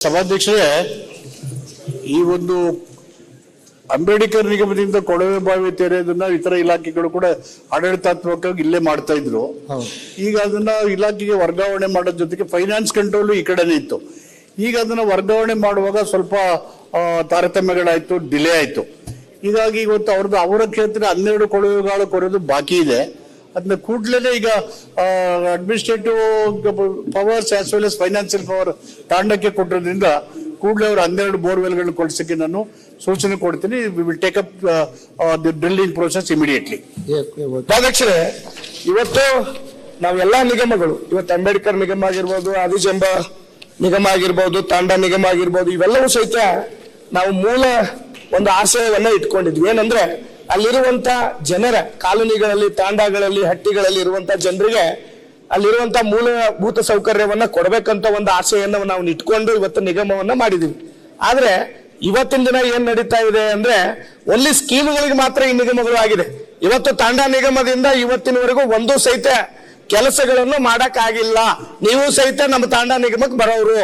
ಸಭಾಧ್ಯಕ್ಷರೇ, ಈ ಒಂದು ಅಂಬೇಡ್ಕರ್ ನಿಗಮದಿಂದ ಕೊಳವೆ ಬಾವಿ ತೆರೆಯೋದನ್ನ ಇತರ ಇಲಾಖೆಗಳು ಕೂಡ ಆಡಳಿತಾತ್ಮಕವಾಗಿ ಇಲ್ಲೇ ಮಾಡ್ತಾ ಇದ್ರು. ಈಗ ಅದನ್ನ ಇಲಾಖೆಗೆ ವರ್ಗಾವಣೆ ಮಾಡೋದ್ರ ಜೊತೆಗೆ ಫೈನಾನ್ಸ್ ಕಂಟ್ರೋಲ್ ಈ ಕಡೆನೇ ಇತ್ತು. ಈಗ ಅದನ್ನ ವರ್ಗಾವಣೆ ಮಾಡುವಾಗ ಸ್ವಲ್ಪ ತಾರತಮ್ಯಗಳಾಯ್ತು, ಡಿಲೇ ಆಯ್ತು. ಹೀಗಾಗಿ ಇವತ್ತು ಅವರ ಕ್ಷೇತ್ರ 12 ಕೊಳವೆಗಳು ಕೊರೆಯೋದು ಬಾಕಿ ಇದೆ. ಅದನ್ನ ಕೂಡಲೇ ಈಗ administrative powers as well as financial power ತಾಂಡಕ್ಕೆ ಕೊಟ್ಟಿರೋದ್ರಿಂದ ಕೂಡಲೇ ಅವರು 12 ಬೋರ್ವೆಲ್ಗಳು ಕೊಡಿಸಕ್ಕೆ ನಾನು ಸೂಚನೆ ಕೊಡ್ತೀನಿ. We will take up the drilling process immediately. ಅಧ್ಯಕ್ಷರೇ, ಇವತ್ತು ನಾವೆಲ್ಲಾ ನಿಗಮಗಳು, ಇವತ್ತು ಅಂಬೇಡ್ಕರ್ ನಿಗಮ ಆಗಿರ್ಬೋದು, ಆದಿಜಂಬ ನಿಗಮ ಆಗಿರ್ಬೋದು, ತಾಂಡ ನಿಗಮ ಆಗಿರ್ಬೋದು, ಇವೆಲ್ಲವೂ ಸಹಿತ ನಾವು ಮೂಲ ಒಂದು ಆಶಯವನ್ನ ಇಟ್ಕೊಂಡಿದ್ವಿ. ಏನಂದ್ರೆ ಅಲ್ಲಿರುವಂತ ಜನರ ಕಾಲೋನಿಗಳಲ್ಲಿ, ತಾಂಡಗಳಲ್ಲಿ, ಹಟ್ಟಿಗಳಲ್ಲಿ ಇರುವಂತ ಜನರಿಗೆ ಅಲ್ಲಿರುವಂತ ಮೂಲಭೂತ ಸೌಕರ್ಯವನ್ನ ಕೊಡಬೇಕಂತ ಒಂದು ಆಶೆಯನ್ನ ನಾವು ಇಟ್ಕೊಂಡು ಇವತ್ತು ನಿಗಮವನ್ನ ಮಾಡಿದೀವಿ. ಆದ್ರೆ ಇವತ್ತಿನ ದಿನ ಏನ್ ನಡೀತಾ ಇದೆ ಅಂದ್ರೆ ಒನ್ಲಿ ಸ್ಕೀಮ್ಗಳಿಗೆ ಮಾತ್ರ ಈ ನಿಗಮಗಳು ಆಗಿದೆ. ಇವತ್ತು ತಾಂಡ ನಿಗಮದಿಂದ ಇವತ್ತಿನವರೆಗೂ ಒಂದು ಸಹಿತ ಕೆಲಸಗಳನ್ನು ಮಾಡಕ್ ಆಗಿಲ್ಲ. ನೀವು ಸಹಿತ ನಮ್ಮ ತಾಂಡ ನಿಗಮಕ್ಕೆ ಬರೋರು,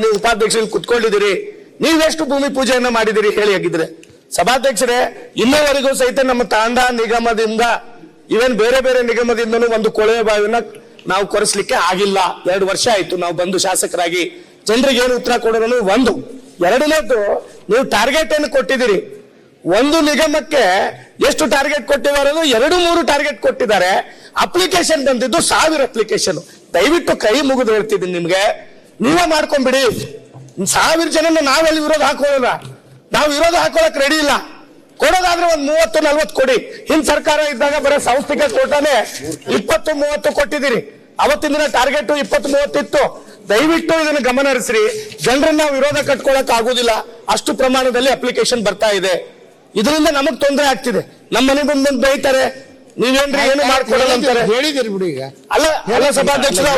ನೀವು ಉಪಾಧ್ಯಕ್ಷರಲ್ಲಿ ಕುತ್ಕೊಂಡಿದ್ದೀರಿ, ನೀವೆಷ್ಟು ಭೂಮಿ ಪೂಜೆಯನ್ನ ಮಾಡಿದಿರಿ ಹೇಳಿ ಆಗಿದ್ರೆ. ಸಭಾಧ್ಯಕ್ಷರೇ, ಇನ್ನೂವರೆಗೂ ಸಹಿತ ನಮ್ಮ ತಾಂಡ ನಿಗಮದಿಂದ ಇವನ್ ಬೇರೆ ಬೇರೆ ನಿಗಮದಿಂದನೂ ಒಂದು ಕೊಳವೆ ಬಾವಿನ ನಾವು ಕೊರೆಸ್ಲಿಕ್ಕೆ ಆಗಿಲ್ಲ. 2 ವರ್ಷ ಆಯ್ತು ನಾವು ಬಂದು ಶಾಸಕರಾಗಿ. ಜನರಿಗೆ ಏನು ಉತ್ತರ ಕೊಡೋದು ಒಂದು. ಎರಡನೇದು, ನೀವು ಟಾರ್ಗೆಟ್ ಏನು ಕೊಟ್ಟಿದ್ದೀರಿ, ಒಂದು ನಿಗಮಕ್ಕೆ ಎಷ್ಟು ಟಾರ್ಗೆಟ್ ಕೊಟ್ಟಿದ್ದಾರೆ, 2-3 ಟಾರ್ಗೆಟ್ ಕೊಟ್ಟಿದ್ದಾರೆ. ಅಪ್ಲಿಕೇಶನ್ ಬಂದಿದ್ದು 1000 ಅಪ್ಲಿಕೇಶನ್. ದಯವಿಟ್ಟು ಕೈ ಮುಗಿದು ಹೇಳ್ತಿದ್ದೀನಿ ನಿಮ್ಗೆ, ನೀವೇ ಮಾಡ್ಕೊಂಡ್ಬಿಡಿ. 1000 ಜನ ನಾವೆಲ್ಲಿ ವಿರೋಧ ಹಾಕೊಳ್ಳೋಣ, ನಾವು ವಿರೋಧ ಹಾಕೊಳ್ಳಕ್ ರೆಡಿ ಇಲ್ಲ. ಕೊಡೋದಾದ್ರೆ ಒಂದು 30-40 ಕೊಡಿ. ಹಿಂದ್ ಸರ್ಕಾರ ಇದ್ದಾಗ ಬರೀ ಸಾಂಸ್ಥಿಕ ಕೋಟಾನೆ 20-30 ಕೊಟ್ಟಿದ್ದೀರಿ. ಅವತ್ತಿನ ದಿನ ಟಾರ್ಗೆಟ್ 20-30 ಇತ್ತು. ದಯವಿಟ್ಟು ಇದನ್ನು ಗಮನ ಹರಿಸ್ರಿ. ಜನರನ್ನ ವಿರೋಧ ಕಟ್ಕೊಳಕ್ ಆಗುದಿಲ್ಲ, ಅಷ್ಟು ಪ್ರಮಾಣದಲ್ಲಿ ಅಪ್ಲಿಕೇಶನ್ ಬರ್ತಾ ಇದೆ. ಇದರಿಂದ ನಮಗ್ ತೊಂದರೆ ಆಗ್ತಿದೆ. ನಮ್ಮ ಮನೆ ಬಂದು ಬೈತಾರೆ, ನೀವೇನ್ರಿ ಏನು ಮಾಡ್ಕೊಡಲ್ಲ ಅಂತಾರೆ. ಹೇಳಿದಿರಿ ಬಿಡಿ. ಈಗ ಅಲ್ಲ ಸಭಾಧ್ಯಕ್ಷರು,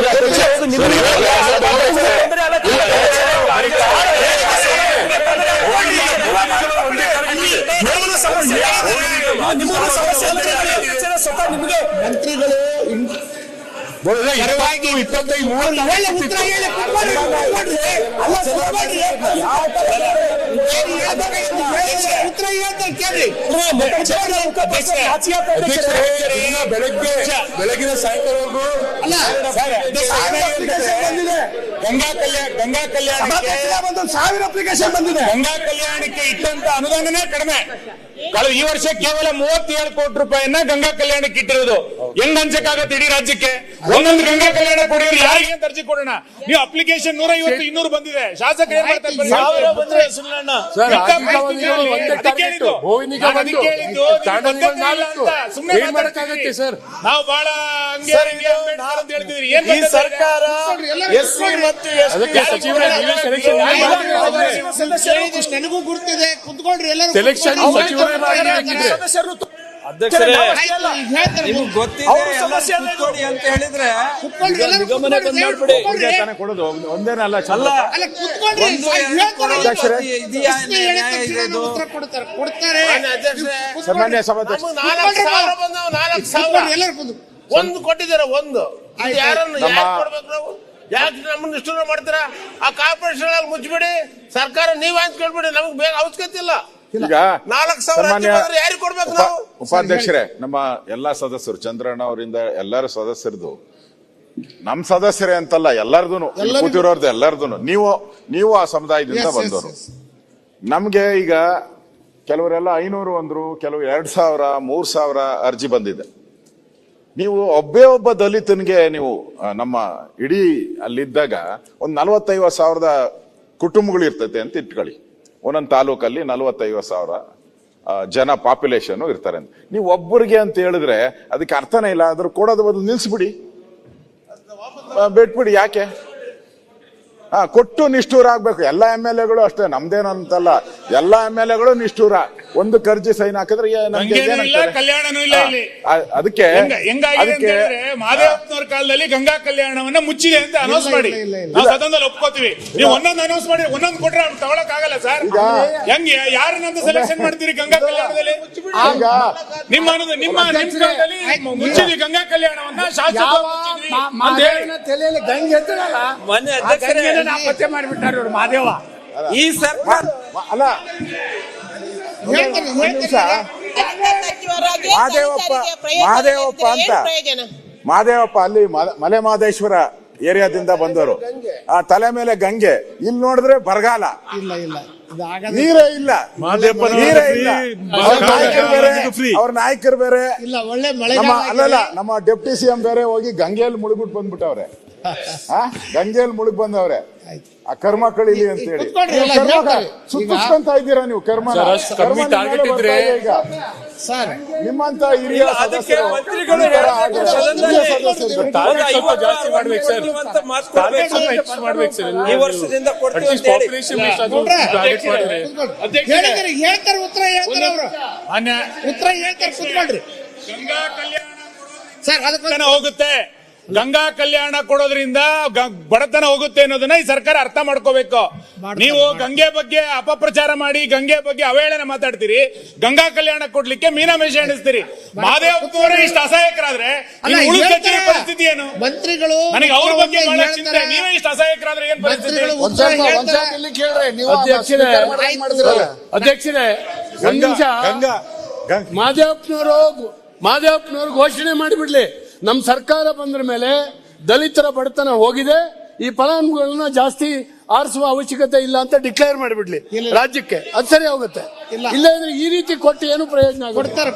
ಮಂತ್ರಿಗಳು ಬೆಳಗಿನ ಸಾಯಂಕಾಲವರೆಗೂ ಗಂಗಾ ಕಲ್ಯಾಣಕ್ಕೆ 1000 ಅಪ್ಲಿಕೇಶನ್ ಬಂದಿದೆ. ಗಂಗಾ ಕಲ್ಯಾಣಕ್ಕೆ ಇಟ್ಟಂತ ಅನುದಾನನೇ ಕಡಿಮೆ. ಈ ವರ್ಷ ಕೇವಲ 37 ಕೋಟಿ ರೂಪಾಯಿಯನ್ನ ಗಂಗಾ ಕಲ್ಯಾಣಕ್ಕೆ ಇಟ್ಟಿರೋದು. ಹೆಂಗ್ ಹಂಚಕ್ಕಾಗತ್ತೆ ಇಡೀ ರಾಜ್ಯಕ್ಕೆ? ಒಂದೊಂದು ಗಂಗಾ ಕಲ್ಯಾಣ ಕೊಡಿದ್ರೆ ಯಾರಿಗೆ ಅಂತ ಅರ್ಜಿ ಕೊಡೋಣ? ನೀವು ಅಪ್ಲಿಕೇಶನ್ 150-200 ಬಂದಿದೆ. ಶಾಸಕರು ಏನ್ ಮಾಡ್ತಾರೆ? ನಾವು ಬಹಳ ಹೇಳ್ತಿದ್ರಿ. ಈ ಸರ್ಕಾರ ಎಸ್ಸಿ ಮತ್ತು ನನಗೂ ಗುರ್ತಿದೆ, ಕುತ್ಕೊಂಡ್ರಿ ಎಲ್ಲರೂ. ಅಧ್ಯಕ್ಷರೇ, ನಿಮ್ಗೆ ಗೊತ್ತಿದೆ ಕುತ್ಕೊಡಿ ಅಂತ ಹೇಳಿದ್ರೆ ನಿಗಮನೆ ಬಂದ್ ಮಾಡ್ಬಿಡಿ. ಕೊಡೋದು ಒಂದೇನ ಅಲ್ಲ. ಸಾಮಾನ್ಯ ಸಭಾಧ್ಯಕ್ಷ 4,000 ಒಂದು ಕೊಟ್ಟಿದ್ದೀರ. ಒಂದು ಯಾರನ್ನು ಕೊಡ್ಬೇಕು? ನಾವು ಯಾಕೆ ನಮ್ಮನ್ನ ಇಷ್ಟು ಮಾಡ್ತೀರಾ? ಆ ಕಾರ್ಪೊರೇಷನ್ ಮುಚ್ಚಿಬಿಡಿ, ಸರ್ಕಾರ ನೀವ್ ಹಂಚ್ಕೊಳ್ಬಿಡಿ, ನಮ್ಗೆ ಬೇಗ ಅವಶ್ಯಕತೆ ಇಲ್ಲ. ಈಗ 4,000 ಯಾರಿಗೆ ಕೊಡ್ಬೇಕು ನಾವು? ಉಪಾಧ್ಯಕ್ಷರೇ, ನಮ್ಮ ಎಲ್ಲಾ ಸದಸ್ಯರು, ಚಂದ್ರಣ್ಣ ಅವರಿಂದ ಎಲ್ಲರೂ ಸದಸ್ಯರದು, ನಮ್ ಸದಸ್ಯರೇ ಅಂತಲ್ಲ, ಎಲ್ಲರದು ಕೂತಿರೋರ್ದು ಎಲ್ಲರದು. ನೀವು ಆ ಸಮುದಾಯದಿಂದ ಬಂದವರು. ನಮ್ಗೆ ಈಗ ಕೆಲವರೆಲ್ಲ 500 ಅಂದ್ರು, ಕೆಲವು 2,000, 3,000 ಅರ್ಜಿ ಬಂದಿದೆ. ನೀವು ಒಬ್ಬ ದಲಿತನಿಗೆ ನೀವು ನಮ್ಮ ಇಡೀ ಅಲ್ಲಿದ್ದಾಗ ಒಂದು 40-50 ಕುಟುಂಬಗಳು ಇರ್ತೈತೆ ಅಂತ ಇಟ್ಕೊಳ್ಳಿ. ಒಂದೊಂದು ತಾಲೂಕಲ್ಲಿ 40-50 ಜನ ಪಾಪ್ಯುಲೇಷನ್ ಇರ್ತಾರೆ ಅಂತ. ನೀವು ಒಬ್ಬರಿಗೆ ಅಂತ ಹೇಳಿದ್ರೆ ಅದಕ್ಕೆ ಅರ್ಥನೇ ಇಲ್ಲ. ಅದ್ರ ಕೊಡೋದು ಬದಲು ನಿಲ್ಸ್ಬಿಡಿ, ಬಿಟ್ಬಿಡಿ. ಯಾಕೆ ಕೊಟ್ಟು ನಿಷ್ಠೂರ ಆಗ್ಬೇಕು? ಎಲ್ಲ MLA ಗಳು ಅಷ್ಟೇ, ನಮ್ದೇನಂತಲ್ಲ, ಎಲ್ಲ MLA ಗಳು ನಿಷ್ಠೂರ. ಒಂದು ಕರ್ಜಿ ಸೈನ್ ಹಾಕಿದ್ರೆ ನಮ್ಗೆ ಗಂಗೆನೂ ಇಲ್ಲ ಏನಾಗ್ತದೆ? ಕಲ್ಯಾಣನೂ ಇಲ್ಲ ಇಲ್ಲಿ. ಅದಕ್ಕೆ ಹೆಂಗಾಗಿದೆ ಅಂತ ಹೇಳಿದ್ರೆ ಮಹಾದೇವಪ್ಪನವ್ರ ಕಾಲದಲ್ಲಿ ಗಂಗಾ ಕಲ್ಯಾಣವನ್ನ ಮುಚ್ಚಿದೆ ಅಂತ ಅನೌನ್ಸ್ ಮಾಡಿ ನಾವು ಸದನದಲ್ಲಿ ಒಪ್ಕೋತೀವಿ. ನೀವು ಒಂದೊಂದು ಅನೌನ್ಸ್ ಮಾಡಿ ಒಂದೊಂದು ಕೊಟ್ರೆ ಅವ್ನು ತಗೊಳಕ್ ಆಗಲ್ಲ ಸರ್. ಹೆಂಗೆ ಯಾರನ್ನಂತ ಸೆಲೆಕ್ಷನ್ ಮಾಡ್ತೀರಿ ಗಂಗಾ ಕಲ್ಯಾಣದಲ್ಲಿ? ನಿಮ್ಮ ಕಾಲದಲ್ಲಿ ಮುಚ್ಚಿದ್ವಿ ಗಂಗಾ ಕಲ್ಯಾಣವನ್ನ, ಶಾಸಕ ಮುಚ್ಚಿದ್ವಿ ಅಂತ ಹೇಳಿ ತಲೆಯಲ್ಲಿ ಗಂಗೆ ಎತ್ತಲ್ಲ ಮೊನ್ನೆ ಅಧ್ಯಕ್ಷರೇ ನಾಪತ್ತೆ ಮಾಡಿಬಿಟ್ಟಾರ ಇವ್ರು ಮಹಾದೇವ. ಈ ಸರ್ಕಾರ ಅಲ್ಲ ಮಹಾದೇವಪ್ಪ ಅಲ್ಲಿ ಮಲೆ ಮಹದೇಶ್ವರ ಏರಿಯಾದಿಂದ ಬಂದವರು. ಆ ತಲೆ ಮೇಲೆ ಗಂಗೆ, ಇಲ್ಲಿ ನೋಡಿದ್ರೆ ಬರಗಾಲ, ಇಲ್ಲ ಇಲ್ಲ ಇದು ಆಗದ ನೀರೇ ಇಲ್ಲ, ನೀರೇ ಇಲ್ಲ. ಅವ್ರ ನಾಯಕರು ಬೇರೆ ಇಲ್ಲ. ಒಳ್ಳೆ ಮಳೆ ಅಲ್ಲಲ್ಲ, ನಮ್ಮ ಡೆಪ್ಟಿ ಸಿಎಂ ಬೇರೆ ಹೋಗಿ ಗಂಗೆಯಲ್ಲಿ ಮುಳುಗ್ಬಿಟ್ಟು ಬಂದ್ಬಿಟ್ಟವ್ರೆ. ಗಂಗೆಯಲ್ಲಿ ಮುಳುಗ್ ಬಂದವ್ರೆ. ಆ ಕರ್ಮ ಕಳೀಲಿ ಅಂತ ಹೇಳಿ ಸುತ್ತಿಸ್ಕೊಂತ ಇದ್ದೀರಾ ನೀವು ಕರ್ಮ. ಈಗ ಸರ್ ನಿಮ್ಮಂತ ಹಿರಿಯ ಅದಕ್ಕೆ ಸದಸ್ಯರು ಮಂತ್ರಿಗಳು ಈ ತರ ಹೇಳ್ತಾರೆ, ಆದ್ರೆ ಸದನದಲ್ಲಿ ಸದಸ್ಯರು ಜಾಸ್ತಿ ಮಾಡ್ಬೇಕು ಸರ್ ಅಂತ ಈ ವರ್ಷದಿಂದ ಕೊಡ್ತೀವಿ ಅಂತ ಹೇಳಿ. ಹೇಳ್ತಾರೆ ಉತ್ತರ ಹೇಳ್ತಾರೆ ಅವರು ಉತ್ತರ ಹೇಳ್ತಾರೆ. ಕೂತ್ಕೊಳ್ರಿ ಗಂಗಾ ಕಲ್ಯಾಣ ಸರ್. ಅದಕ್ಕೆ ಹೋಗುತ್ತೆ. ಗಂಗಾ ಕಲ್ಯಾಣ ಕೊಡೋದ್ರಿಂದ ಬಡತನ ಹೋಗುತ್ತೆ ಅನ್ನೋದನ್ನ ಈ ಸರ್ಕಾರ ಅರ್ಥ ಮಾಡ್ಕೋಬೇಕು. ನೀವು ಗಂಗೆ ಬಗ್ಗೆ ಅಪಪ್ರಚಾರ ಮಾಡಿ ಗಂಗೆ ಬಗ್ಗೆ ಅವಹೇಳನ ಮಾತಾಡ್ತೀರಿ, ಗಂಗಾ ಕಲ್ಯಾಣ ಕೊಡ್ಲಿಕ್ಕೆ ಮೀನಾಮೇಷ ಎಣಿಸ್ತೀರಿ. ಮಹಾದೇವಪ್ಪನವರೇ ಇಷ್ಟು ಅಸಹಾಯಕರಾದ್ರೆ ಪರಿಸ್ಥಿತಿ ಏನು? ಮಂತ್ರಿಗಳು ನನಗೆ ಅವ್ರ ಬಗ್ಗೆ ಬಹಳ ಚಿಂತೆ. ನೀವೇ ಇಷ್ಟು ಅಸಹಾಯಕರಾದ್ರೆ ಏನ್ ಪರಿಸ್ಥಿತಿ? ಅಧ್ಯಕ್ಷರೇ ಒಂದ್ ನಿಮಿಷ. ಮಾದೇವಪ್ಪನವರು ಘೋಷಣೆ ಮಾಡಿಬಿಡ್ಲಿ, ನಮ್ ಸರ್ಕಾರ ಬಂದ್ರ ಮೇಲೆ ದಲಿತರ ಬಡತನ ಹೋಗಿದೆ, ಈ ಫಲಾನುಭವಿಗಳನ್ನ ಜಾಸ್ತಿ ಆರಿಸುವ ಅವಶ್ಯಕತೆ ಇಲ್ಲ ಅಂತ ಡಿಕ್ಲೇರ್ ಮಾಡಿಬಿಡ್ಲಿ ರಾಜ್ಯಕ್ಕೆ. ಅದು ಸರಿ ಹೋಗುತ್ತೆ. ಇಲ್ಲ ಅಂದ್ರೆ ಈ ರೀತಿ ಕೊಟ್ಟು ಏನು ಪ್ರಯೋಜನ ಆಗುತ್ತೆ? ಕೊಡ್ತಾರೆ